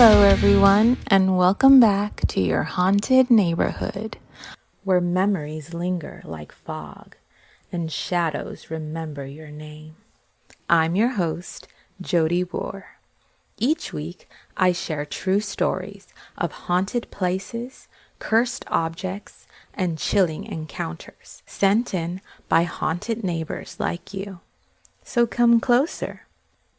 Hello, everyone, and welcome back to your haunted neighborhood, where memories linger like fog and shadows remember your name. I'm your host, Jody Bohr. Each week, I share true stories of haunted places, cursed objects, and chilling encounters sent in by haunted neighbors like you. So come closer.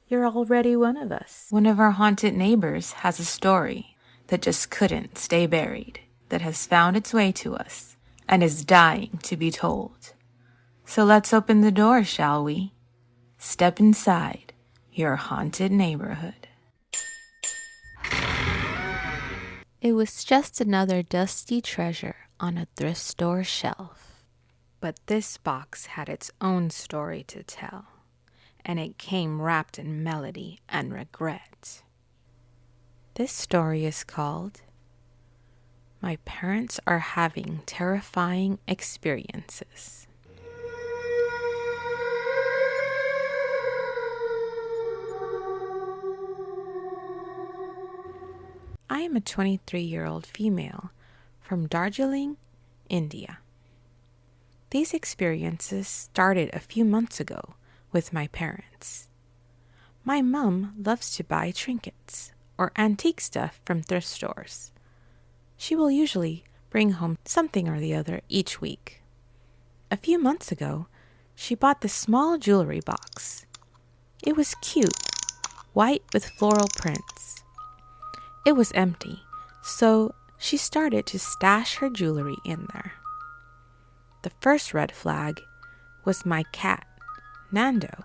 You're already one of us. One of our haunted neighbors has a story that just couldn't stay buried, that has found its way to us and is dying to be told. So let's open the door, shall we? Step inside your haunted neighborhood. It was just another dusty treasure on a thrift store shelf. But this box had its own story to tell, and it came wrapped in melody and regret. This story is called My Parents Are Having Terrifying Experiences. I am a 23-year-old female from Darjeeling, India. These experiences started a few months ago with my parents. My mom loves to buy trinkets or antique stuff from thrift stores. She will usually bring home something or the other each week. A few months ago, she bought this small jewelry box. It was cute, white with floral prints. It was empty, so she started to stash her jewelry in there. The first red flag was my cat, Nando.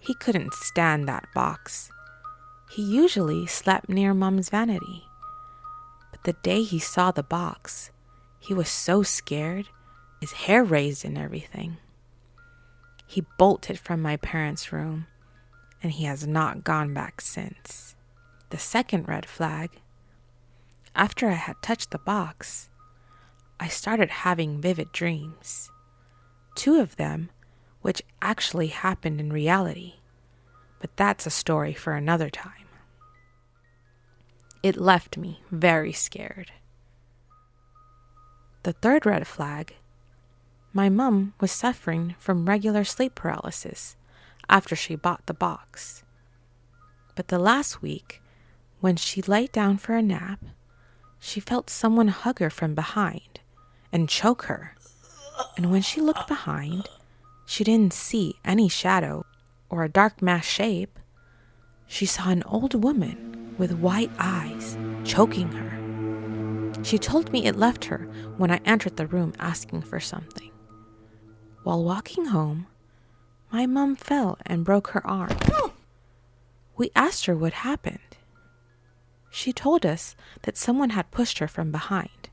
He couldn't stand that box. He usually slept near Mom's vanity. But the day he saw the box, he was so scared, his hair raised and everything. He bolted from my parents' room, and he has not gone back since. The second red flag: after I had touched the box, I started having vivid dreams. 2 of them which actually happened in reality, but that's a story for another time. It left me very scared. The third red flag: my mom was suffering from regular sleep paralysis after she bought the box. But the last week, when she lay down for a nap, she felt someone hug her from behind and choke her. And when she looked behind, she didn't see any shadow or a dark mass shape. She saw an old woman with white eyes choking her. She told me it left her when I entered the room asking for something. While walking home, my mom fell and broke her arm. We asked her what happened. She told us that someone had pushed her from behind,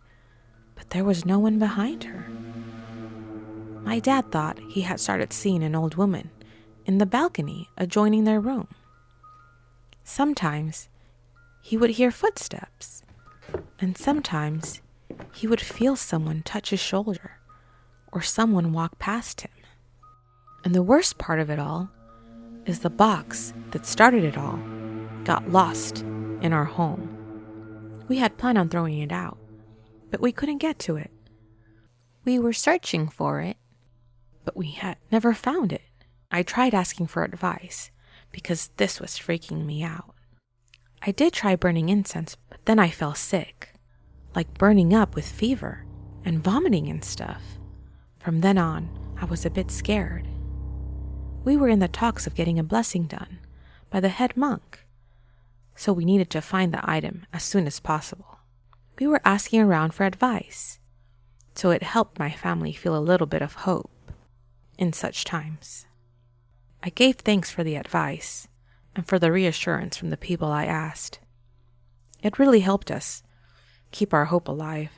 but there was no one behind her. My dad thought he had started seeing an old woman in the balcony adjoining their room. Sometimes he would hear footsteps, and sometimes he would feel someone touch his shoulder or someone walk past him. And the worst part of it all is the box that started it all got lost in our home. We had planned on throwing it out, but we couldn't get to it. We were searching for it, but we had never found it. I tried asking for advice because this was freaking me out. I did try burning incense, but then I fell sick, like burning up with fever and vomiting and stuff. From then on, I was a bit scared. We were in the talks of getting a blessing done by the head monk, so we needed to find the item as soon as possible. We were asking around for advice, so it helped my family feel a little bit of hope in such times. I gave thanks for the advice and for the reassurance from the people I asked. It really helped us keep our hope alive.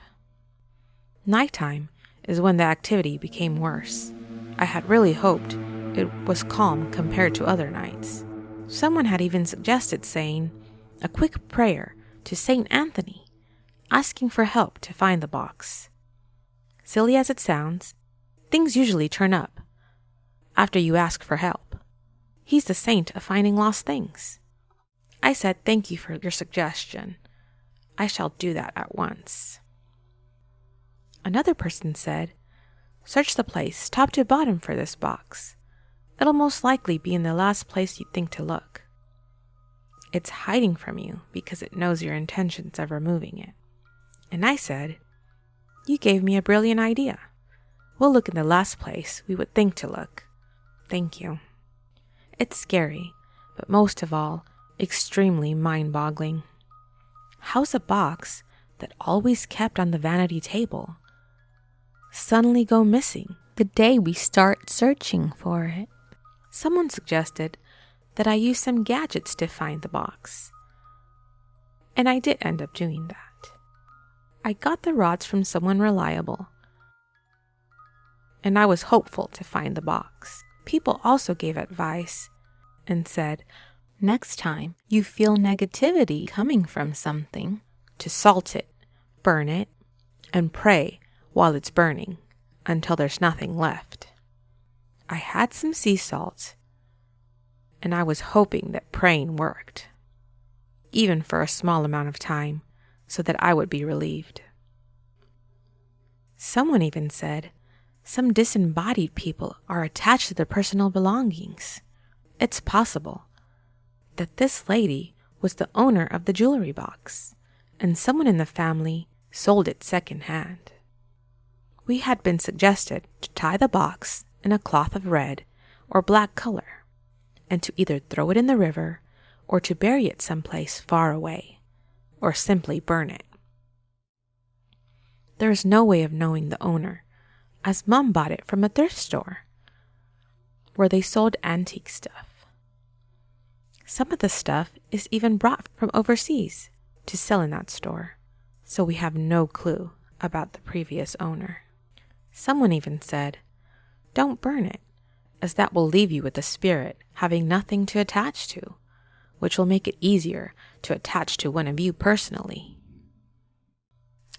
Nighttime is when the activity became worse. I had really hoped it was calm compared to other nights. Someone had even suggested saying a quick prayer to Saint Anthony, asking for help to find the box. Silly as it sounds, things usually turn up after you ask for help. He's the saint of finding lost things. I said, "Thank you for your suggestion. I shall do that at once." Another person said, "Search the place top to bottom for this box. It'll most likely be in the last place you'd think to look. It's hiding from you because it knows your intentions of removing it." And I said, "You gave me a brilliant idea. We'll look in the last place we would think to look. Thank you." It's scary, but most of all, extremely mind-boggling. How's a box that always kept on the vanity table suddenly go missing the day we start searching for it? Someone suggested that I use some gadgets to find the box, and I did end up doing that. I got the rods from someone reliable, and I was hopeful to find the box. People also gave advice and said, next time you feel negativity coming from something, to salt it, burn it, and pray while it's burning until there's nothing left. I had some sea salt, and I was hoping that praying worked, even for a small amount of time, so that I would be relieved. Someone even said some disembodied people are attached to their personal belongings. It's possible that this lady was the owner of the jewelry box, and someone in the family sold it secondhand. We had been suggested to tie the box in a cloth of red or black color, and to either throw it in the river or to bury it someplace far away, or simply burn it. There is no way of knowing the owner, as Mom bought it from a thrift store, where they sold antique stuff. Some of the stuff is even brought from overseas to sell in that store, so we have no clue about the previous owner. Someone even said, "Don't burn it, as that will leave you with the spirit having nothing to attach to, which will make it easier to attach to one of you personally."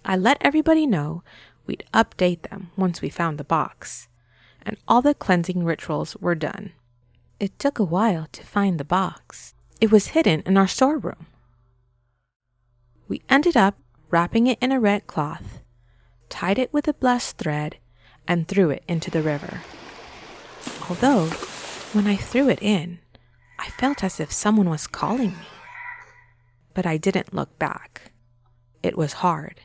I let everybody know we'd update them once we found the box, and all the cleansing rituals were done. It took a while to find the box. It was hidden in our storeroom. We ended up wrapping it in a red cloth, tied it with a blessed thread, and threw it into the river. Although, when I threw it in, I felt as if someone was calling me. But I didn't look back. It was hard.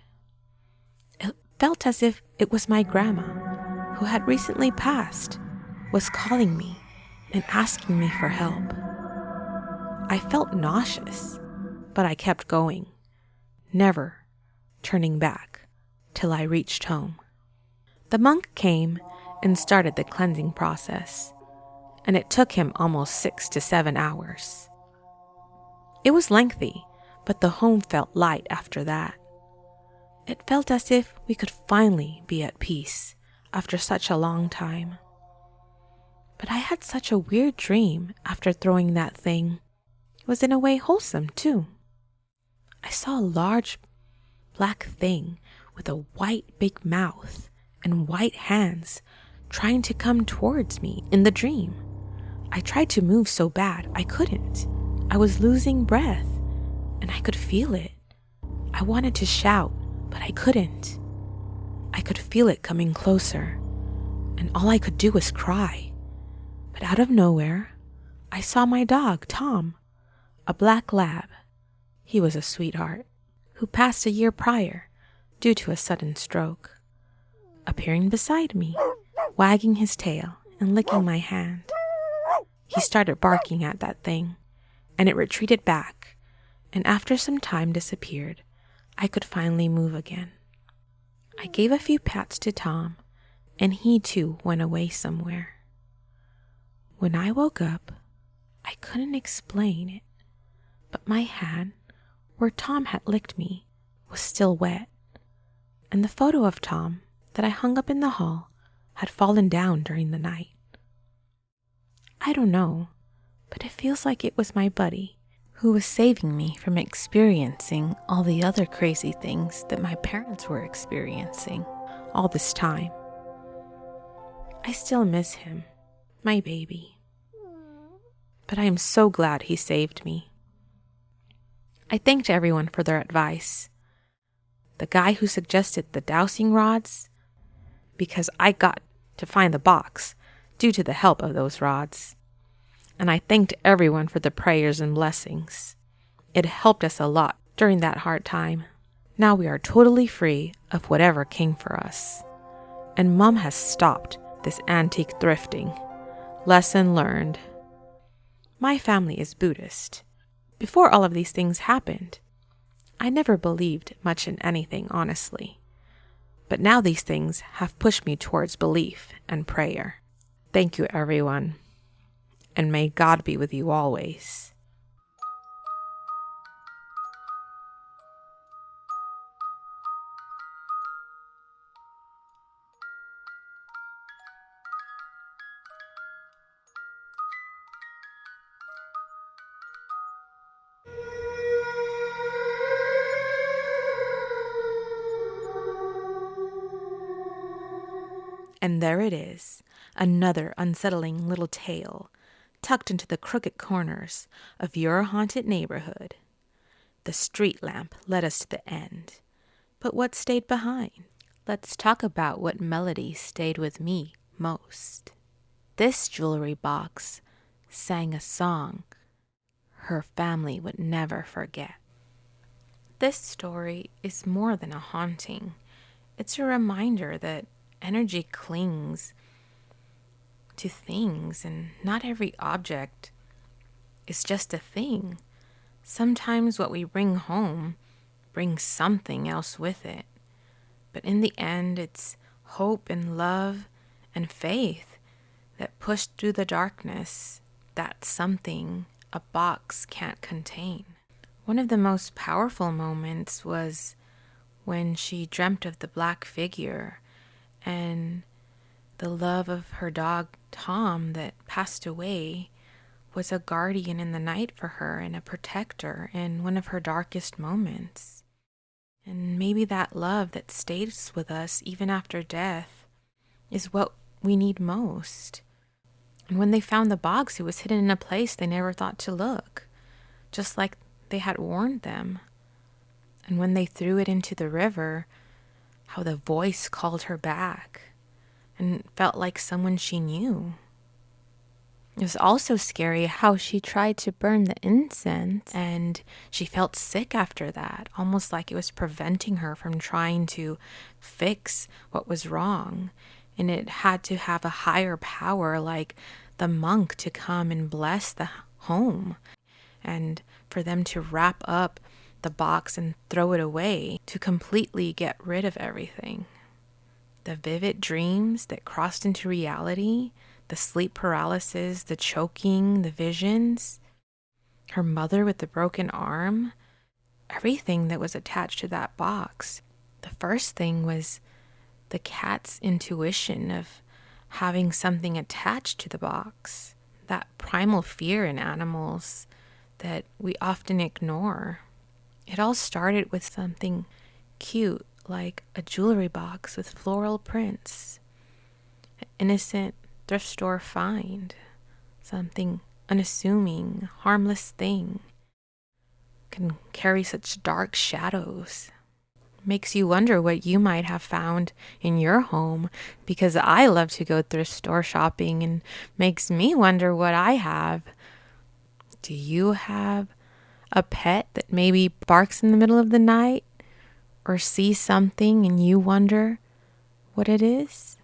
It felt as if it was my grandma, who had recently passed, was calling me and asking me for help. I felt nauseous, but I kept going, never turning back till I reached home. The monk came and started the cleansing process, and it took him almost 6 to 7 hours. It was lengthy, but the home felt light after that. It felt as if we could finally be at peace after such a long time. But I had such a weird dream after throwing that thing. It was in a way wholesome, too. I saw a large black thing with a white big mouth and white hands trying to come towards me in the dream. I tried to move so bad I couldn't. I was losing breath, and I could feel it. I wanted to shout, but I couldn't. I could feel it coming closer, and all I could do was cry. But out of nowhere, I saw my dog, Tom, a black lab. He was a sweetheart, who passed a year prior due to a sudden stroke, appearing beside me, wagging his tail and licking my hand. He started barking at that thing, and it retreated back, and after some time disappeared. I could finally move again. I gave a few pats to Tom, and he too went away somewhere. When I woke up, I couldn't explain it, but my hand, where Tom had licked me, was still wet, and the photo of Tom that I hung up in the hall had fallen down during the night. I don't know, but it feels like it was my buddy who was saving me from experiencing all the other crazy things that my parents were experiencing all this time. I still miss him, my baby. But I am so glad he saved me. I thanked everyone for their advice. The guy who suggested the dowsing rods, because I got to find the box due to the help of those rods. And I thanked everyone for the prayers and blessings. It helped us a lot during that hard time. Now we are totally free of whatever came for us. And Mom has stopped this antique thrifting. Lesson learned. My family is Buddhist. Before all of these things happened, I never believed much in anything, honestly. But now these things have pushed me towards belief and prayer. Thank you, everyone. And may God be with you always. And there it is, another unsettling little tale, tucked into the crooked corners of your haunted neighborhood. The street lamp led us to the end, but what stayed behind? Let's talk about what melody stayed with me most. This jewelry box sang a song her family would never forget. This story is more than a haunting. It's a reminder that energy clings to things, and not every object is just a thing. Sometimes what we bring home brings something else with it. But in the end, it's hope and love and faith that push through the darkness. That's something a box can't contain. One of the most powerful moments was when she dreamt of the black figure and the love of her dog, Tom, that passed away, was a guardian in the night for her and a protector in one of her darkest moments. And maybe that love that stays with us even after death is what we need most. And when they found the box, it was hidden in a place they never thought to look, just like they had warned them. And when they threw it into the river, how the voice called her back and felt like someone she knew. It was also scary how she tried to burn the incense and she felt sick after that, almost like it was preventing her from trying to fix what was wrong. And it had to have a higher power, like the monk, to come and bless the home and for them to wrap up the box and throw it away to completely get rid of everything. The vivid dreams that crossed into reality, the sleep paralysis, the choking, the visions, her mother with the broken arm, everything that was attached to that box. The first thing was the cat's intuition of having something attached to the box, that primal fear in animals that we often ignore. It all started with something cute, like a jewelry box with floral prints, an innocent thrift store find, something unassuming, harmless thing, can carry such dark shadows. Makes you wonder what you might have found in your home, because I love to go thrift store shopping and makes me wonder what I have. Do you have a pet that maybe barks in the middle of the night or sees something and you wonder what it is?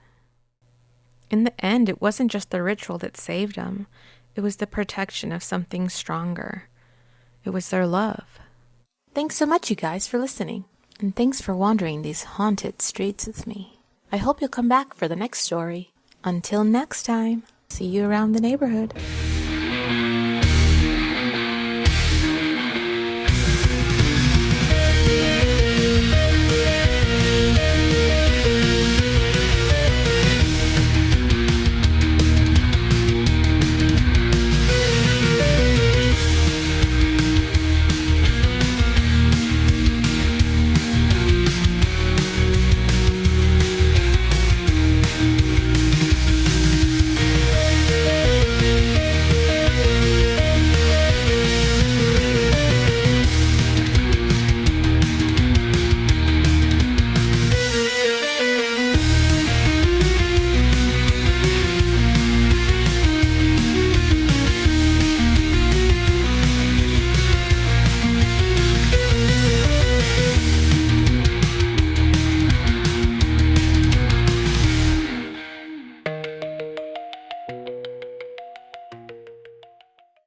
In the end, it wasn't just the ritual that saved them. It was the protection of something stronger. It was their love. Thanks so much, you guys, for listening. And thanks for wandering these haunted streets with me. I hope you'll come back for the next story. Until next time, see you around the neighborhood.